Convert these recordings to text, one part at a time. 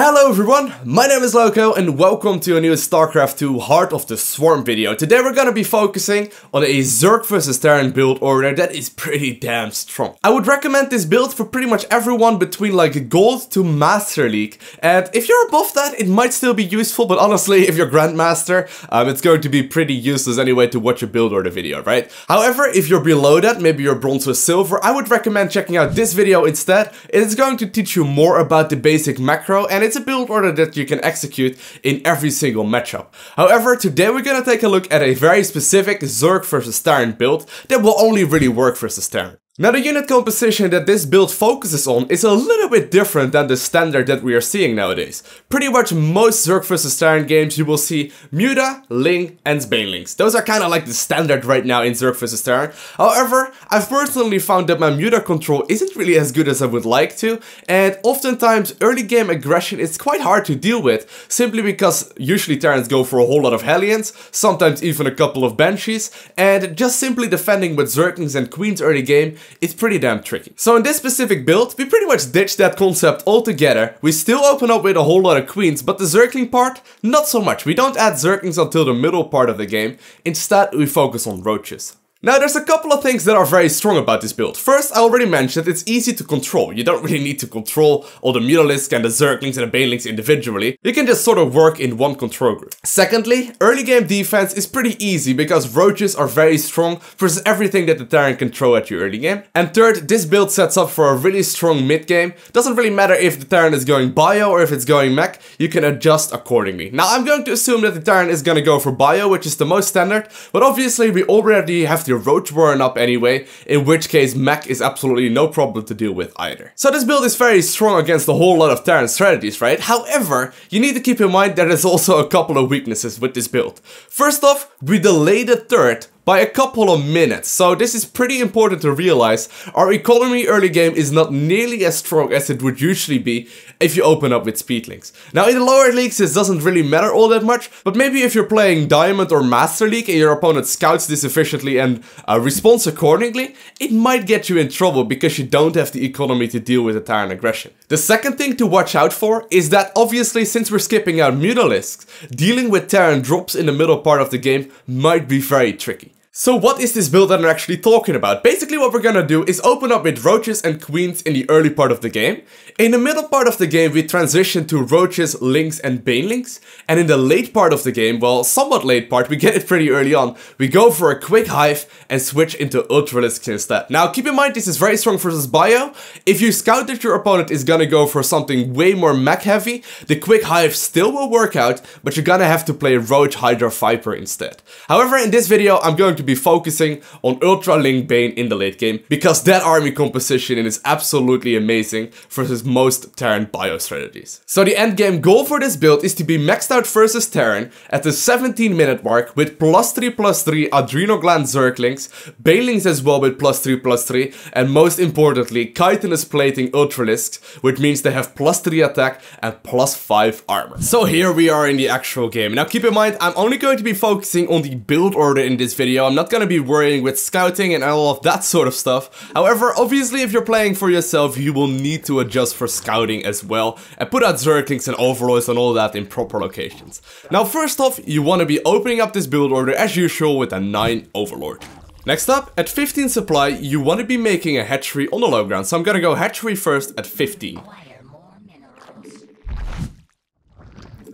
Hello everyone, my name is Lowko and welcome to a new StarCraft 2 Heart of the Swarm video. Today we're gonna be focusing on a Zerg vs Terran build order that is pretty damn strong. I would recommend this build for pretty much everyone between like Gold to Master League. And if you're above that, it might still be useful, but honestly, if you're Grandmaster, it's going to be pretty useless anyway to watch a build order video, right? However, if you're below that, maybe you're Bronze or Silver, I would recommend checking out this video instead. It's going to teach you more about the basic macro, and it's a build order that you can execute in every single matchup. However, today we're gonna take a look at a very specific Zerg vs Terran build that will only really work versus Terran. Now, the unit composition that this build focuses on is a little bit different than the standard that we are seeing nowadays. Pretty much most Zerg vs Terran games you will see Muta, Ling, and Banelings. Those are kind of like the standard right now in Zerg vs Terran. However, I've personally found that my Muta control isn't really as good as I would like to, and oftentimes early game aggression is quite hard to deal with, simply because usually Terrans go for a whole lot of Hellions, sometimes even a couple of Banshees, and just simply defending with Zerglings and Queens early game it's pretty damn tricky. So in this specific build, we pretty much ditch that concept altogether. We still open up with a whole lot of Queens, but the Zergling part, not so much. We don't add Zerglings until the middle part of the game. Instead, we focus on Roaches. Now, there's a couple of things that are very strong about this build. First, I already mentioned it's easy to control. You don't really need to control all the Mutalisks and the Zerglings and the Banelings individually. You can just sort of work in one control group. Secondly, early game defense is pretty easy because Roaches are very strong versus everything that the Terran can throw at you early game. And third, this build sets up for a really strong mid game. Doesn't really matter if the Terran is going bio or if it's going mech, you can adjust accordingly. Now, I'm going to assume that the Terran is going to go for bio, which is the most standard, but obviously we already have the Roach warren up anyway, in which case mech is absolutely no problem to deal with either. So this build is very strong against a whole lot of Terran strategies, right? However, you need to keep in mind that there's also a couple of weaknesses with this build. First off, we delay the turret by a couple of minutes, so this is pretty important to realize. Our economy early game is not nearly as strong as it would usually be if you open up with speedlings. Now in the lower leagues this doesn't really matter all that much, but maybe if you're playing Diamond or Master League and your opponent scouts this efficiently and responds accordingly, it might get you in trouble because you don't have the economy to deal with the Terran aggression. The second thing to watch out for is that obviously since we're skipping out Mutalisks, dealing with Terran drops in the middle part of the game might be very tricky. So what is this build that I'm actually talking about? Basically what we're gonna do is open up with Roaches and Queens in the early part of the game. In the middle part of the game we transition to Roaches, Lings and Banelings. And in the late part of the game, well somewhat late part, we get it pretty early on, we go for a quick Hive and switch into Ultralisks instead. Now keep in mind this is very strong versus bio. If you scout that your opponent is gonna go for something way more mech heavy, the quick Hive still will work out, but you're gonna have to play Roach, Hydra, Viper instead. However, in this video I'm going to be focusing on Ultralisks Bane in the late game because that army composition is absolutely amazing versus most Terran bio strategies. So the end game goal for this build is to be maxed out versus Terran at the 17-minute mark with +3/+3 Adrenal Gland Zerglings, Banelings as well with +3/+3, and most importantly chitinous plating Ultralisks, which means they have +3 attack and +5 armor. So here we are in the actual game. Now keep in mind I'm only going to be focusing on the build order in this video. I'm not going to be worrying with scouting and all of that sort of stuff. However, obviously if you're playing for yourself, you will need to adjust for scouting as well and put out Zerglings and Overlords and all that in proper locations. Now first off, you want to be opening up this build order as usual with a 9 Overlord. Next up, at 15 supply, you want to be making a hatchery on the low ground. So I'm going to go hatchery first at 15.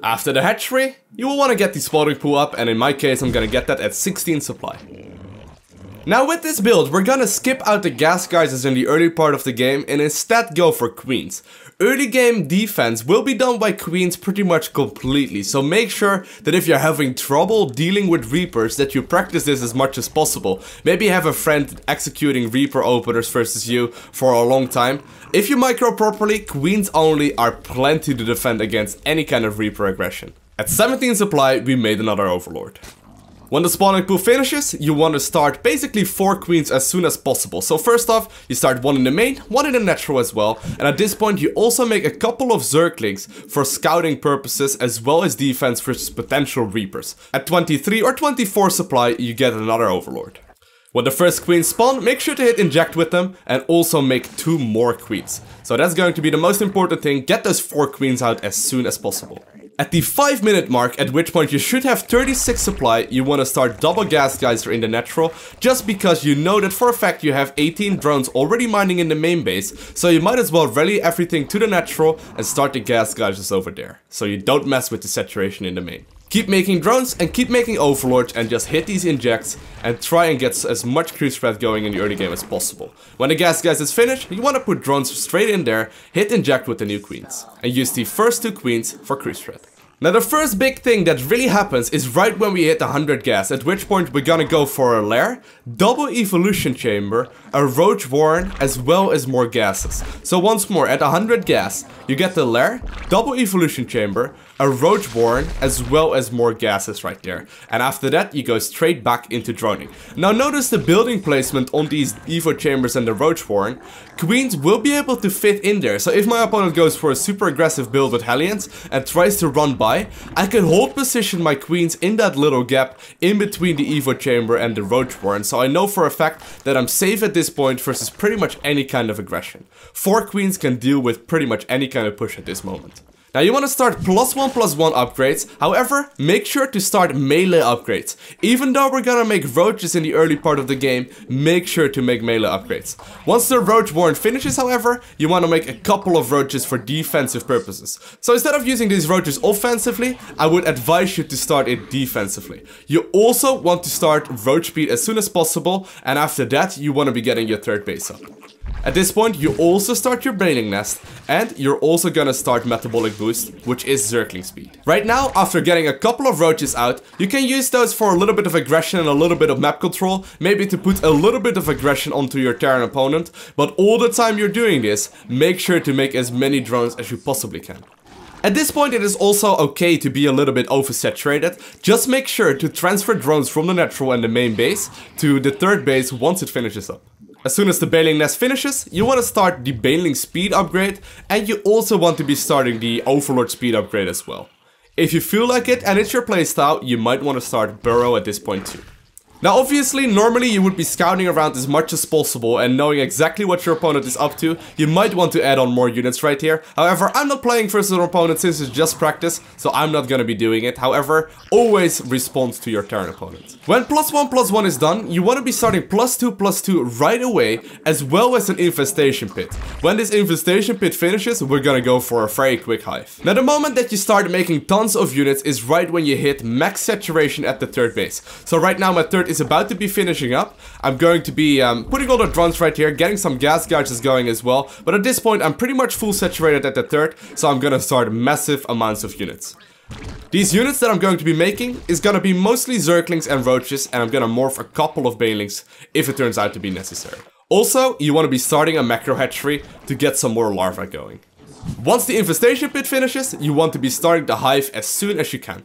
After the hatchery, you will want to get the spawning pool up, and in my case I'm gonna get that at 16 supply. Now with this build, we're gonna skip out the gas geysers in the early part of the game and instead go for Queens. Early game defense will be done by Queens pretty much completely, so make sure that if you're having trouble dealing with Reapers that you practice this as much as possible. Maybe have a friend executing Reaper openers versus you for a long time. If you micro properly, Queens only are plenty to defend against any kind of Reaper aggression. At 17 supply, we made another Overlord. When the spawning pool finishes, you want to start basically 4 Queens as soon as possible. So first off, you start 1 in the main, 1 in the natural as well. And at this point, you also make a couple of Zerglings for scouting purposes as well as defense versus potential Reapers. At 23 or 24 supply, you get another Overlord. When the first queens spawn, make sure to hit inject with them and also make 2 more queens. So that's going to be the most important thing, get those 4 queens out as soon as possible. At the 5-minute mark, at which point you should have 36 supply, you want to start double gas geyser in the natural, just because you know that for a fact you have 18 drones already mining in the main base, so you might as well rally everything to the natural and start the gas geysers over there, so you don't mess with the saturation in the main. Keep making drones and keep making overlords and just hit these injects and try and get as much creep spread going in the early game as possible. When the gas is finished, you want to put drones straight in there, hit inject with the new queens, and use the first 2 queens for creep spread. Now the first big thing that really happens is right when we hit 100 gas, at which point we're gonna go for a lair, double evolution chamber, a roach warren, as well as more gases. So once more, at 100 gas, you get the lair, double evolution chamber, a roach warren, as well as more gases right there. And after that, you go straight back into droning. Now notice the building placement on these evo chambers and the roach warren. Queens will be able to fit in there, so if my opponent goes for a super aggressive build with Hellions and tries to run by, I can hold position my queens in that little gap in between the evo chamber and the roach warren, so I know for a fact that I'm safe at this point versus pretty much any kind of aggression. 4 queens can deal with pretty much any kind of push at this moment. Now you want to start +1/+1 upgrades, however, make sure to start melee upgrades. Even though we're gonna make roaches in the early part of the game, make sure to make melee upgrades. Once the roach warren finishes, however, you want to make a couple of roaches for defensive purposes. So instead of using these roaches offensively, I would advise you to start it defensively. You also want to start roach speed as soon as possible, and after that you want to be getting your 3rd base up. At this point, you also start your Baneling Nest, and you're also gonna start Metabolic Boost, which is Zergling Speed. Right now, after getting a couple of roaches out, you can use those for a little bit of aggression and a little bit of map control, maybe to put a little bit of aggression onto your Terran opponent, but all the time you're doing this, make sure to make as many drones as you possibly can. At this point, it is also okay to be a little bit oversaturated. Just make sure to transfer drones from the natural and the main base to the 3rd base once it finishes up. As soon as the Baneling Nest finishes, you want to start the Baneling Speed upgrade, and you also want to be starting the Overlord Speed upgrade as well. If you feel like it and it's your playstyle, you might want to start Burrow at this point too. Now obviously, normally you would be scouting around as much as possible and knowing exactly what your opponent is up to. You might want to add on more units right here. However, I'm not playing versus an opponent since it's just practice, so I'm not gonna be doing it. However, always respond to your Terran opponent. When +1/+1 is done, you want to be starting +2/+2 right away, as well as an infestation pit. When this infestation pit finishes, we're gonna go for a very quick hive. Now the moment that you start making tons of units is right when you hit max saturation at the 3rd base. So right now my 3rd is about to be finishing up. I'm going to be putting all the drones right here, getting some gas gouges going as well, but at this point I'm pretty much full saturated at the 3rd, so I'm gonna start massive amounts of units. These units that I'm going to be making is gonna be mostly Zerglings and Roaches, and I'm gonna morph a couple of Banelings if it turns out to be necessary. Also, you want to be starting a macro hatchery to get some more larvae going. Once the infestation pit finishes, you want to be starting the hive as soon as you can.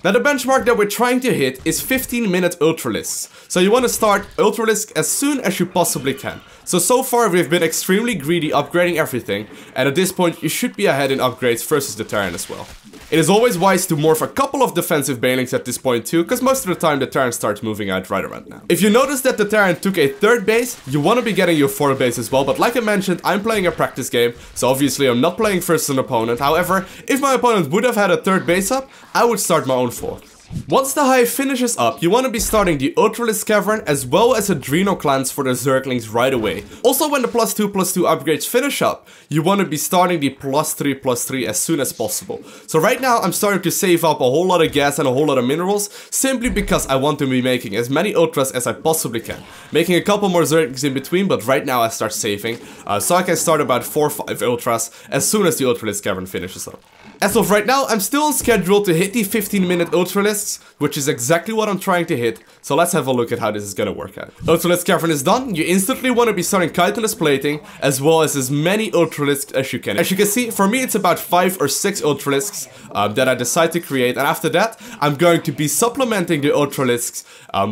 Now the benchmark that we're trying to hit is 15-minute Ultralisks. So you want to start Ultralisks as soon as you possibly can. So far we've been extremely greedy upgrading everything, and at this point you should be ahead in upgrades versus the Terran as well. It is always wise to morph a couple of defensive Banelings at this point too, because most of the time the Terran starts moving out right around now. If you notice that the Terran took a 3rd base, you want to be getting your 4th base as well, but like I mentioned, I'm playing a practice game, so obviously I'm not playing versus an opponent. However, if my opponent would have had a 3rd base up, I would start my own 4th. Once the hive finishes up, you want to be starting the Ultralisk Cavern as well as Adrenal Clans for the Zerglings right away. Also, when the +2/+2 upgrades finish up, you want to be starting the +3/+3 as soon as possible. So right now I'm starting to save up a whole lot of gas and a whole lot of minerals, simply because I want to be making as many Ultras as I possibly can. Making a couple more Zerglings in between, but right now I start saving, so I can start about 4 or 5 Ultras as soon as the Ultralisk Cavern finishes up. As of right now, I'm still on schedule to hit the 15-minute Ultralisks, which is exactly what I'm trying to hit, so let's have a look at how this is gonna work out. Ultralisk Cavern is done. You instantly want to be starting Chitinous Plating, as well as many Ultralisks as you can. As you can see, for me it's about 5 or 6 Ultralisks that I decide to create, and after that, I'm going to be supplementing the Ultralisks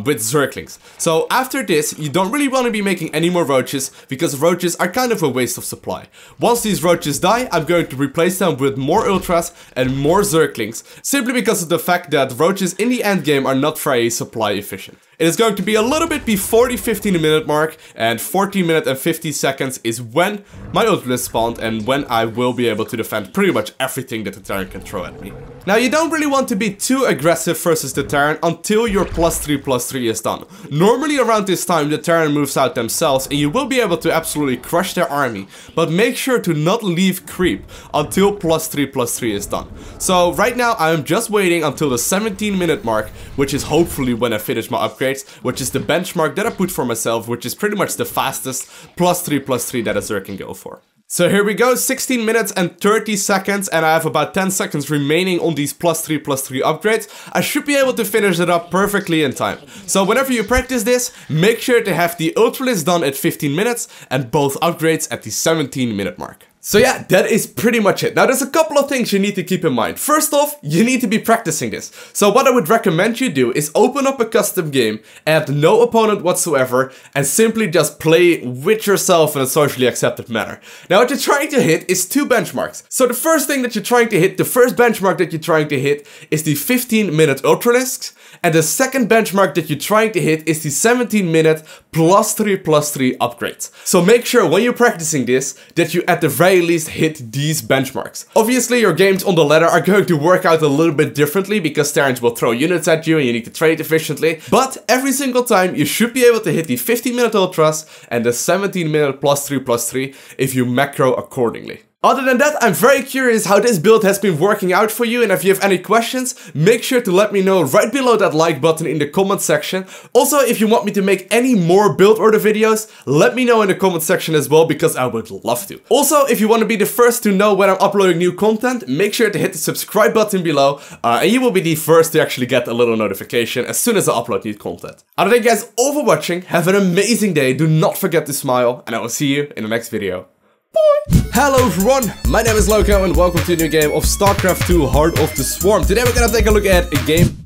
with Zerglings. So after this, you don't really want to be making any more Roaches, because Roaches are kind of a waste of supply. Once these Roaches die, I'm going to replace them with more Ultras and more Zerglings, simply because of the fact that Roaches in the end game are not very supply efficient. It is going to be a little bit before the 15-minute mark, and 14 minutes and 50 seconds is when my Ultralisk spawned and when I will be able to defend pretty much everything that the Terran can throw at me. Now, you don't really want to be too aggressive versus the Terran until your +3/+3 is done. Normally around this time the Terran moves out themselves and you will be able to absolutely crush their army, but make sure to not leave creep until +3/+3 is done. So right now I am just waiting until the 17-minute mark, which is hopefully when I finish my upgrades, which is the benchmark that I put for myself, which is pretty much the fastest +3/+3 that a Zerg can go for. So here we go, 16 minutes and 30 seconds, and I have about 10 seconds remaining on these +3/+3 upgrades. I should be able to finish it up perfectly in time. So whenever you practice this, make sure to have the Ultralisks done at 15 minutes and both upgrades at the 17-minute mark. So yeah, that is pretty much it. Now there's a couple of things you need to keep in mind. First off, you need to be practicing this. So what I would recommend you do is open up a custom game, add no opponent whatsoever, and simply just play with yourself in a socially accepted manner. Now what you're trying to hit is two benchmarks. So the first thing that you're trying to hit, the first benchmark that you're trying to hit is the 15-minute Ultralisks. And the second benchmark that you're trying to hit is the 17-minute +3/+3 upgrades. So make sure when you're practicing this that you at the very least hit these benchmarks. Obviously your games on the ladder are going to work out a little bit differently because Terrans will throw units at you and you need to trade efficiently. But every single time you should be able to hit the 15-minute ultras and the 17-minute +3/+3 if you macro accordingly. Other than that, I'm very curious how this build has been working out for you, and if you have any questions, make sure to let me know right below that like button in the comment section. Also, if you want me to make any more build order videos, let me know in the comment section as well, because I would love to. Also, if you want to be the first to know when I'm uploading new content, make sure to hit the subscribe button below, and you will be the first to actually get a little notification as soon as I upload new content. I thank you guys all for watching, have an amazing day, do not forget to smile, and I will see you in the next video. Bye! Hello everyone, my name is Loko and welcome to a new game of StarCraft 2 Heart of the Swarm. Today we're gonna take a look at a game